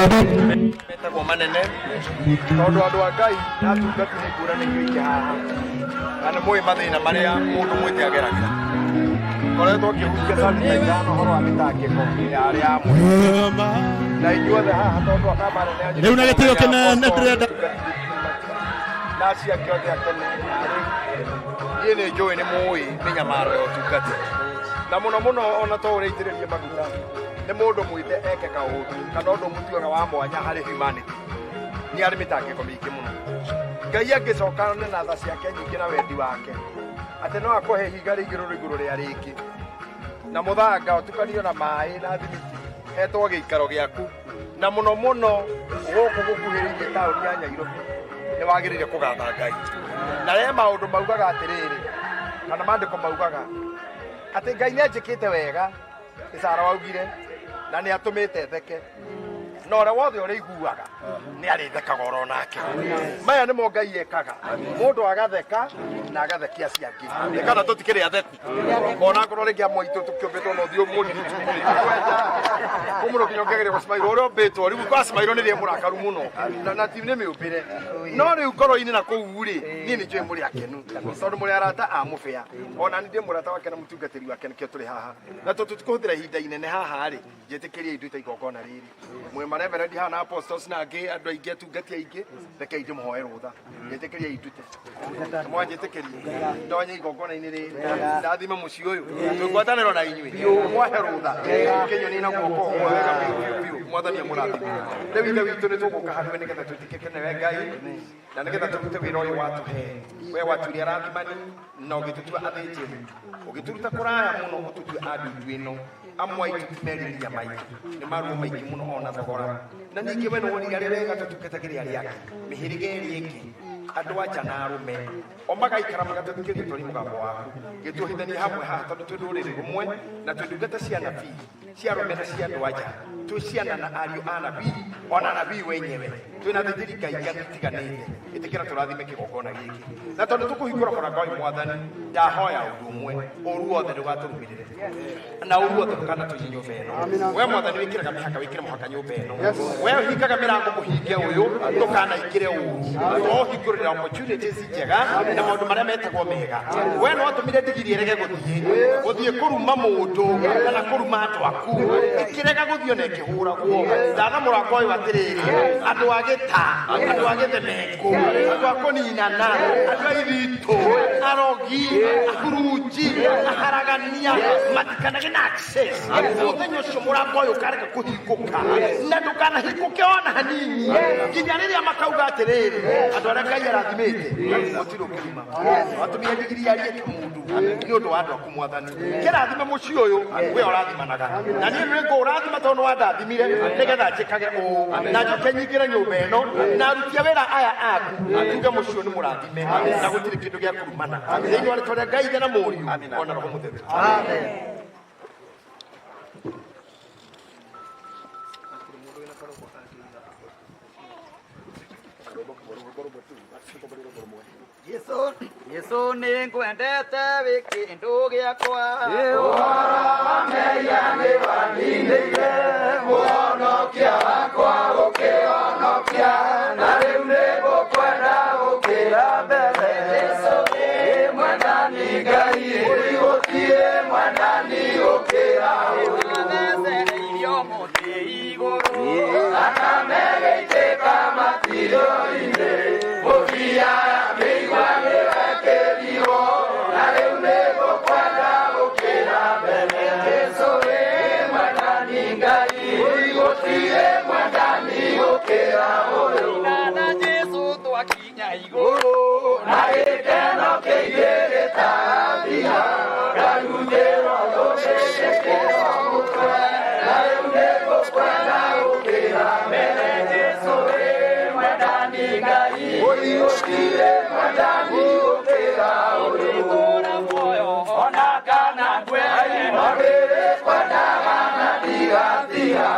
metagwo manene tondu andu a Ngai atungati nĩ ngũrani nyingĩ haha na nĩ mũĩ mathĩna marĩa mũndũ mwĩte ageragira koretwo ngĩhunjia sanitizer ũhoro wa mĩtangĩko ya arĩa amwe na inyuothe haha tondu akambare rĩu na gĩtĩo kĩnene ndĩrenda na ciake othe atene niĩ nĩ njũĩ nĩ mũĩ mĩnyamaro ya ũtungati na mũno mũno ona to ũrĩitĩrĩrie maguta nĩ mũndũ mwĩte eke kaũndũ kana ũndũ mũtuaga wa mwanya harĩ humanity nĩ arĩ mĩtangĩko mĩingĩ mũno Ngai angĩcokana na tha ciake nyingĩ na wendi wake atĩ no akũhe ihiga rĩigĩrũrũ igũrũ rĩa rĩngĩ na mũthanga ũtukanio na maĩ na thimiti hetwo gĩikaro gĩaku na mũno mũno gũkũ gũkuhĩrĩirie taũni ya Nairobi nĩ wagĩrĩire kũgatha Ngai na rĩrĩa maũndũ maugaga atĩrĩrĩ kana maandĩko maugaga atĩ Ngai nĩ anjĩkĩte wega Isara waugire na nĩ atũmĩte theke na ũrĩa wothe ũrĩa iguaga nĩ arĩthekaga oro nake maya nĩmo Ngai ekaga mũndũ agatheka na agathekia ciangĩ nĩ kana tũtikĩrĩ atheku ona ngoro rĩngĩ amwe itũ tũkĩũmbĩtwo na ũthiũ mũnini kũmũno kinyongagĩre gũcimairwo ũrĩa ũmbĩtwo rĩu kwacimairwo nĩ rĩe mũrakaru mũno na ti nĩ mĩũmbĩre no rĩu ngoro-inĩ na kũu rĩ niĩ nĩ njũĩ mũrĩ akenu tondũ mũrĩ arata a mũbĩa ona nĩ ndĩ mũrata wake na mũtungatĩri wake nĩkĩo tũrĩ haha na tũtikũhũthĩra ihinda inene haha rĩ njĩtĩkĩrie indo igongona rĩrĩ mwĩ mareverendi haha na apostles na angĩ andũ aingĩ atungati aingĩ reke inde mũhoe rũtha njĩtĩkĩrie indute mwanjĩtĩkĩrie ndonye igongona-inĩ rĩrĩ ndathime mũciĩ ũyũ tũgwatanĩro na inyuĩ mwahe rũtha kĩnyoni na guoko wega biũ mwathani amũrathime rĩu ithe witũ nĩ tũgũka hakuhĩ nĩgetha twĩtĩkĩke nĩwe Ngai na nĩgetha tũrute wĩra ũyũ watũhe we watuire arathimani na ũgĩtũtua athĩnjĩri ũgĩtũruta kũraya mũno ũtũtue andundu ĩno amwe aitũ timerirĩria maitũ nĩ maruo maingĩ mũno ona thogora na ningĩ we nĩ wonire arĩa wega tũtungatagĩre arĩa angĩ mĩhĩrĩga ĩrĩ ĩngĩ andũ anja na arũme o magaikara magatũthikĩria twarĩ mũgambo waku gĩtuohithanie hamwe haha tondũ twĩ rũrĩrĩ rũmwe na twĩ ndungata cia nabii cia arũme na cia andũ anja twĩ ciana na ariũ a nabii ona nabii wenyewe twĩ na thĩnjĩri Ngai itiganĩte ĩtĩkĩra tũrathime kĩgongona gĩkĩ na tondũ tũkũhingũra mũrango wa mwathani ndahoya ũndũ ũmwe ũru wothe ndũgatũrũmĩrĩre na ũru wothe ndũkanatũnye nyũmba ĩno we mwathani wĩkĩraga mĩhaka wĩkĩre mũhaka nyũmba ĩno we ũhingaga mĩrango mũhinge ũyũ ndũkanaingĩre ũru ohingũrĩra opportunities njega na maũndũ marĩa metagwo mega we no watũmire ndigiri ĩrege gũthiĩ kũruma mũndũ kana kũruma andũ aku ĩkĩrega gũthiĩ na ĩkĩhũragwo ndatha mũrango ũyũ atĩrĩrĩ andũ a gĩta andũ a gĩthemengu andũ a kũninana andũ a ithitũ arogi ahurunji aharagania matikanage na access mũthenya ũcio mũrango ũyũ ũkareka kũhingũka na ndũkanahingũke ona hanini nginya rĩrĩa makauga atĩrĩrĩ andũ arĩa Ngai arathimĩte gũtirĩ ũkĩruma watũmire ndigiri yarie mũndũ nĩ ũndũ wa andũ aku mwathani kĩrathime mũciĩ ũyũ we ũrathimanaga na niĩ nĩ ngũrathima tondũ nĩ wandathimire nĩgetha njĩkage ũũ na njoke nyingĩre nyũmba ĩno na aruti a wĩra aya aku tuge mũciĩ ũyũ nĩ mũrathime na gũtirĩ kĩndũ gĩa kũrumana thĩinĩ wa rĩtwa rĩa Ngai ithe na mũriũ ona Roho Mũtheru amen. Yesu nĩ ngwendete wĩkĩndũ gĩakwa ũhoro wa mehia nĩ waninĩire mũhonokia wakwa ũkĩhonokia na rĩu nĩ ngũkwenda gũkĩra mbere Yesu nĩ mwendani Ngai gũtirĩ mwendani gũkĩra athecereirio mũtĩ igũrũ thakame gĩitĩka matirũ-inĩ mũbia mĩigua nĩwekĩrirwo na rĩu nĩ ngũkwenda gũkĩra mbere Jesũ wĩ mwendani Ngai gũtirĩ mwendani gũkĩra ũyũ na Jesũ twakinya igũrũ na gĩkeno kĩingĩ gĩtathira ngarutĩrwo tũcĩcĩkĩrwo mũtwe na rĩu nĩ ngũkwenda gũkĩra mbere Jesũ wĩ mwendani Ngai gũtirĩ mwendani gũkĩra ũyũ tũra muoyo ona kana ngwe magĩrĩ kwendaga na ndigatiga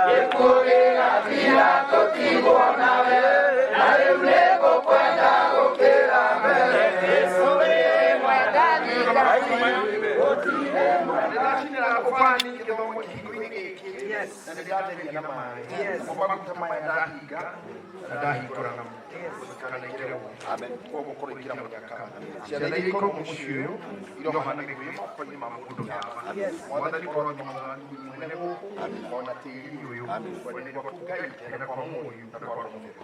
gĩkuũ gĩgathira tũtigwo nawe na rĩu nĩ ngũkwenda gũkĩra mbere Jesũ wĩ mwendani Ngai gũtirĩ mwendani Nĩndacinĩra ũbani gĩthomo kĩhingo-inĩ gĩkĩ na nĩndatheria na maĩ kwa maguta maya ndahinga na ndahingũra na kana ikerwo kwa gũkorwo ikĩra mũnyaka ciana iria ikorwo mũciĩ ũyũ iroha na mĩguĩ moko-inĩ ma mũndũ mwathani korwo mwene gũkũ ona tĩĩri ũyũ nĩguo kwa Ngai na kwa mũriũ na kwa Roho Mũtheru.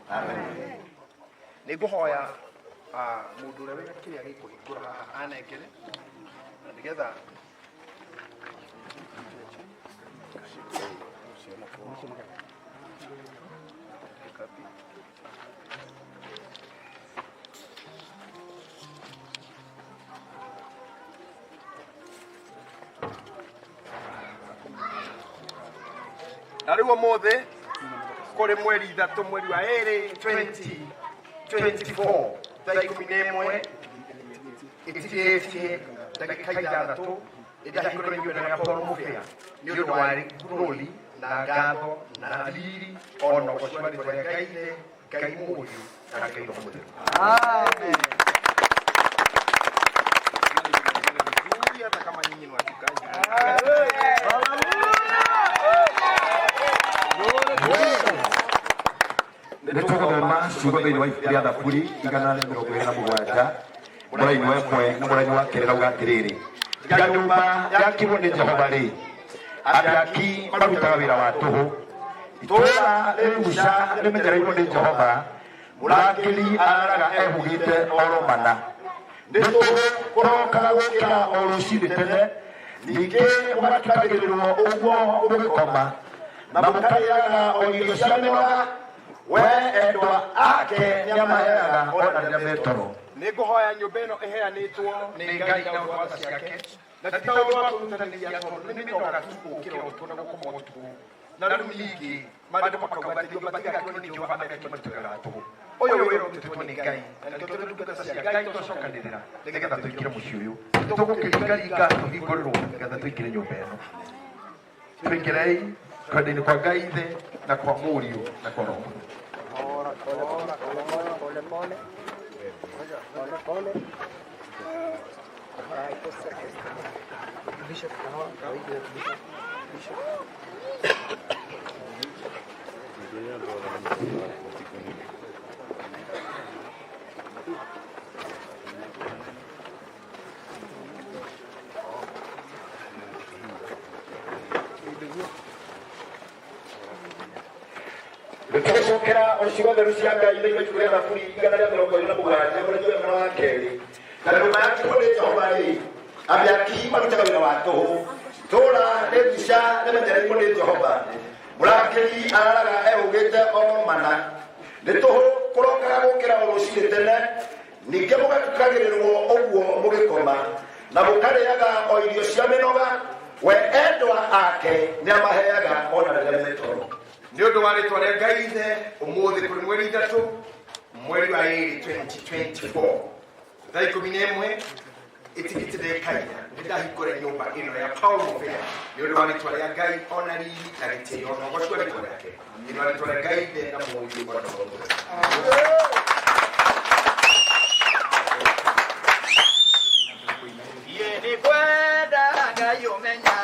Nĩngũhoya mũndũ ũrĩa wĩna kĩrĩa gĩkũhingũra haha anengere na nĩgetha na rĩu ũmũthĩ kũrĩ mweri 3 mweri wa 2 2024 thaa 11 ĩtigĩtie ndagĩka 6 ĩndahingũrĩrio nĩ Paul Mũbĩa nĩ ũndũ wa bũrũri na ngatho na riri ona ũcio rĩtwa rĩa Ngai mũriũ na Ngai Roho Mũtheru. Amen. Hata kama nyinyi ni wachungaji. Nĩtũgũthoma ciugo thĩinĩ wa ibuku rĩa Thaburi 127 mũraini wa 1 na mũraini wa 2 rauga atĩrĩrĩ, tiga nyũmba yakirwo nĩ Jehova-rĩ, athaki marutaga wĩra wa tũhũ. Itũũra rĩguca rĩmenyereirwo nĩ Jehova, mũrangĩri araraga ehugĩte oro mana. Nĩ tũhũ kũrokaga gũkĩra o rũciinĩ tene, ningĩ mũgatukagĩrĩrwo ũguo mũgĩkoma, na mũkarĩaga o irio cia mĩnoga, we endwa ake nĩamaheaga ona rĩrĩa me toro. Nĩngũhoya nyũmba ĩno ĩheanĩtwo nĩ Ngai na watho ciake na ti ũndũ wa kũrutanĩria tondũ nĩ mĩnoga tu gũkĩra ũtukũ na gũkoma ũtukũ. Na rĩu ningĩ maandĩko makauga atĩ nyũmba tigakĩrwo nĩ Jehova mekĩmatũraga tũhũ. Ũyũ wĩra ũrutĩtwo nĩ Ngai na nĩkĩo tũrĩ ndungata cia Ngai tũcokanĩrĩra nĩgetha tũingĩre mũciĩ ũyũ. Tũgũkĩringaringa tũhingũrĩrwo nĩgetha tũingĩre nyũmba ĩno. Tũingĩrei kwenda-inĩ kwa Ngai Ithe na kwa Mũriũ na kwa Roho. Nĩtũgũcokera ciugo theru cia Ngai thĩinĩ wa ibuku rĩa Thaburi 127 mũraini wa 2. Na nyũmba yakirwo nĩ Jehova-rĩ, athaki marutaga wĩra wa tũhũ. Itũũra rĩguca rĩmenyereirwo nĩ Jehova, mũrangĩri araraga ehũgĩte o mana. Nĩ tũhũ kũrokaga gũkĩra o rũciinĩ tene, ningĩ mũgatukagĩrĩrwo ũguo mũgĩkoma, na mũkarĩaga o irio cia mĩnoga, we endwa ake nĩamaheaga ona rĩrĩa me toro. Nĩ ũndũ wa rĩtwa rĩa Ngai Ithe ũmũthĩ kũrĩ mweri 3 mweri wa 2024 thaa 11 ĩtigĩtie ndagĩka 4 nĩndahingũra nyũmba ĩno ya Paul Mũbĩa nĩ ũndũ wa rĩtwa rĩa Ngai ona riri na gĩtĩo na ũgocua rĩtwa rĩake nĩ ũndũ wa rĩtwa rĩa Ngai Ithe na Mũriũ na Roho Mũtheru. Nĩ kwenda Ngai ũmenyage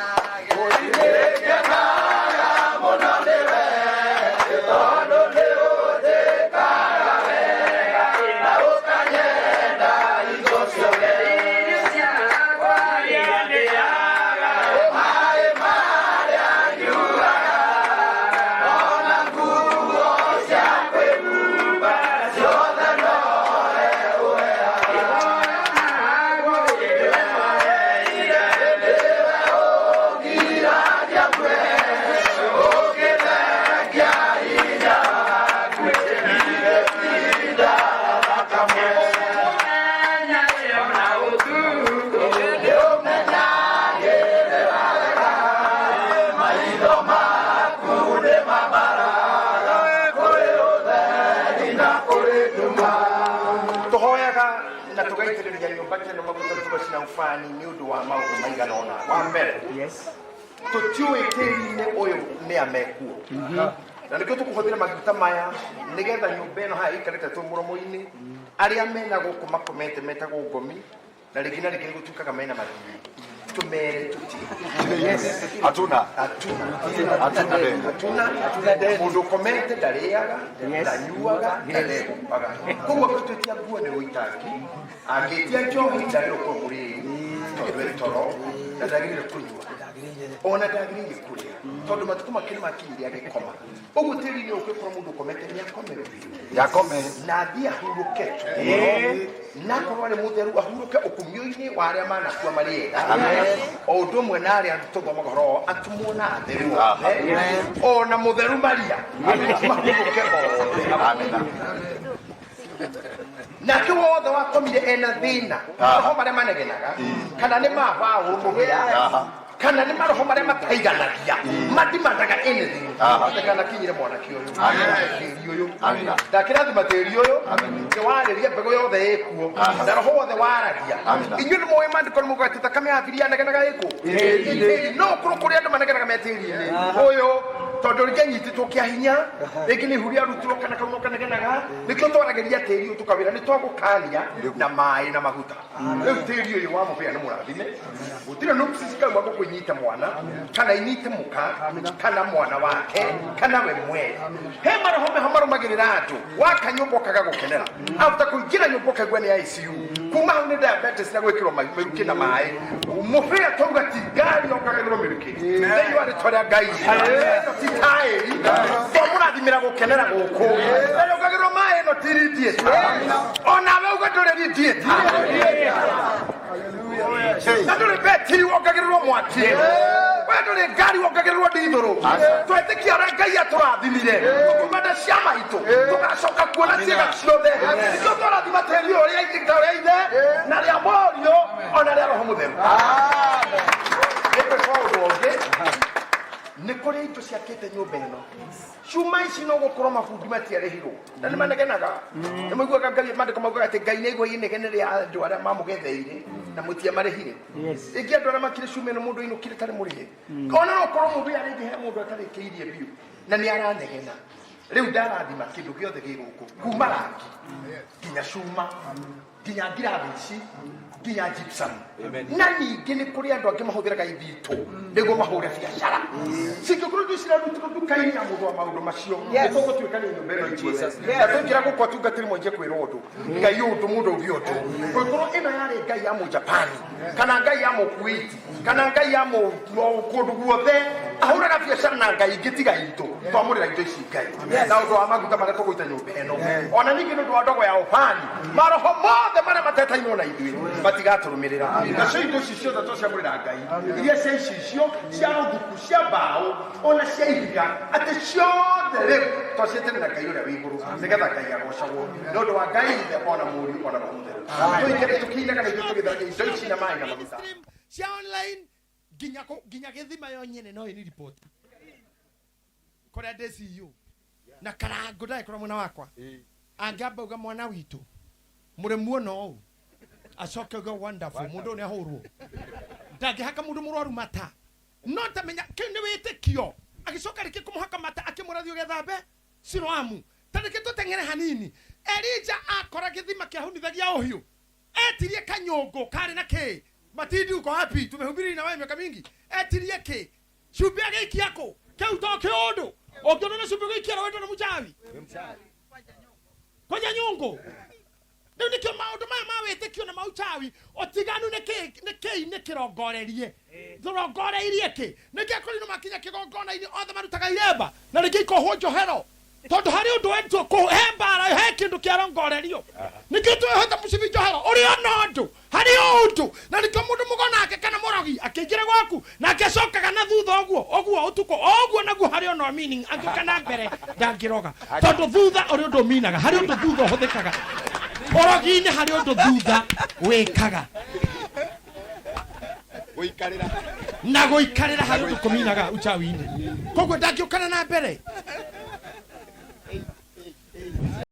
Fani nĩ ũndũ wa maũndũ maigana ũna. Wa mbere tũtiũĩ tĩĩri-inĩ ũyũ nĩ amekuo na nĩkĩo tũkũhũthĩra maguta maya nĩgetha nyũmba ĩno haha ĩikarĩte twĩ mũromo-inĩ arĩa mena gũkũ makomete metagwo ngomi na rĩngĩ nĩ gũtuĩkaga mena mathiri tumere tuti Hatuna mundu komete ndariaga ndanyuaga ndarebaga koguo gutwetia nguo ni uitaki agitia njohi ndariro kwa muri tondu toro na ndagirire kunyua ona ndagirire kuria tondu matuko makiri makiri agikoma uguo tiri ni ukikora mundu komete ni akomere yakome na thia huruke na korwale mutheru ahuruke ukumio-ini wa aria manakua mariega o undu mwe na aria tuthoma goro atumuna atheru ona mutheru maria mahuruke amina na kiwa wothe wakomire ena thina roho maria manegenaga kana ni mava urumugia kana ni maroho maria mataiganagia madimandaga anything kana kinyire mwana kiyo ndakirathi materi uyu ni wariria mbego yothe ikuo na roho wothe waragia inyu ni moyo mandiko ni mugatita kame afiria negenaga ikuo no kuri andu manegenaga metiri-ini uyu tondu ringi nyititwo kia hinya ringi ni huria rutiro kana kauno kanegenaga nikio twarageria tiri tukawira ni twagukania na mai na maguta riu tiri uyu wa mubia ni murathime gutire no kusisika mwako kunyita mwana kana inyite muka kana mwana wake kana we mwe he maroho hamaro magirira andu wakanyumbo kaga gukenera after kuingira nyumbo kagwa ni ICU kuma hune diabetes na gwikirwo meruki na mai mubia tonga tigari okagirwo meruki they were toria ngai titairi murathimira gukenera guku na okagirwo mai no tiridie ona we ugatore ridie Nadore betiri wokagirwo mwaki Wadore ngari wokagirwo ndithuru twetikia rangai aturathimire kumanda ciama itu tugacoka kuona ciega ciothe ikio twarathima teri uria itikaria ithe na ria morio ona ria roho mutheru ni kuri into ciakite nyumba ino cuma ici no gukorwo mabundi matiarehirwo na ni manegenaga ni muiguaga ngai mandiko maugaga ati ngai ni igwa inegene ria andu aria mamugetheire na mutia marehire ingi andu aria makire cuma ino mundu inukire tari murihe ona no korwo mundu yaringi he mundu atarikiirie biu na ni aranegena riu ndarathima kindu giothe giguku kuma rangi nginya cuma nginya ngirathi nginya gypsum na ningĩ nĩ kũrĩ andũ angĩ mahũthĩraga ithitũ nĩguo mahũre biacara cingĩkorwo nĩ cirarutĩrwo nduka-inĩ ya mũndũ wa maũndũ macio nĩtũgũtuĩka nĩ nyũmba ĩno itũ na tũingĩra gũkũ atungatĩri mwenje kwĩrwo ũndũ ngai ũndũ mũndũ ũngĩ ũndũ kũngĩkorwo ĩno yarĩ ngai ya mũjapani kana ngai ya mũkuiti kana ngai ya kũndũ guothe ahũraga biacara na ngai ingĩ tiga itũ twamũrĩra indo ici ngai na ũndũ wa maguta marĩa tũgũita nyũmba ĩno ona ningĩ nĩ ũndũ wa ndogo ya ũbani maroho mothe marĩa matetainwo na ithuĩ matigatũrũmĩrĩra nacio indo ici ciothe twacamũrĩra ngai iria cia ici icio cia rũthuku cia mbaũ ona cia ihiga atĩ ciothe rĩu twaciĩtĩre na ngai ũrĩa wĩ igũrũ nĩgetha ngai agocagwo nĩ ũndũ wa ngai ithe ona mũriũ ona roho mũtheru tũingĩre tũkĩinaga na ithuĩ tũgĩtharagia indo ici na maĩ na maguta cia online nginya gĩthima yo nyene no ini report kũrĩa DCU na karango ndagĩkorwo mwena wakwa angĩamba uga mwana witũ mũrĩ muona ũũ acoke uga wonderful mũndũ nĩ ahũrwo ndangĩhaka mũndũ mũrwaru mata no tamenya kĩu nĩ wĩtĩkio agĩcoka rĩngĩ kũmũhaka mata akĩmũrathio gethambe Siloamu tarĩkĩ tũteng'ere hanini Elija akora gĩthima kĩahunithagia ũhiũ etirie kanyũngũ karĩ na kĩ Matindi uko wapi? Tumehubiri na wewe miaka mingi. Etirie ke. Cumbĩ agĩikia kũ? Kĩu to kĩũndũ. Ũngĩona cumbĩ ũgĩikia na wendo na mũchawi. Kwenye nyungu. Rĩu nĩkĩo maũndũ maya ma wĩtĩkio na mauchawi ũtiganu nĩ kĩrongorerie. Tũrongoreirie kĩ? Nĩkĩo kũrĩ no makinya kĩgongona-inĩ othe marutaga iremba na rĩngĩ ikohwo njohero. Tondu hari undu wetwo kuhe mbara he kindu kia rongorerio nikio twehota mucibi njohero uri ona undu hari undu na nikio mundu mugonake kana murogi akingire gwaku na akecokaga na thutha oguo utuko oguo naguo hari ona meaning angĩoka na mbere ndangiroga tondu thutha uri undu minaga hari undu thutha uhuthikaga orogi-inĩ hari undu thutha wikaga na guikarira hari undu kuminaga uchawi-inĩ koguo ndangĩokana na mbere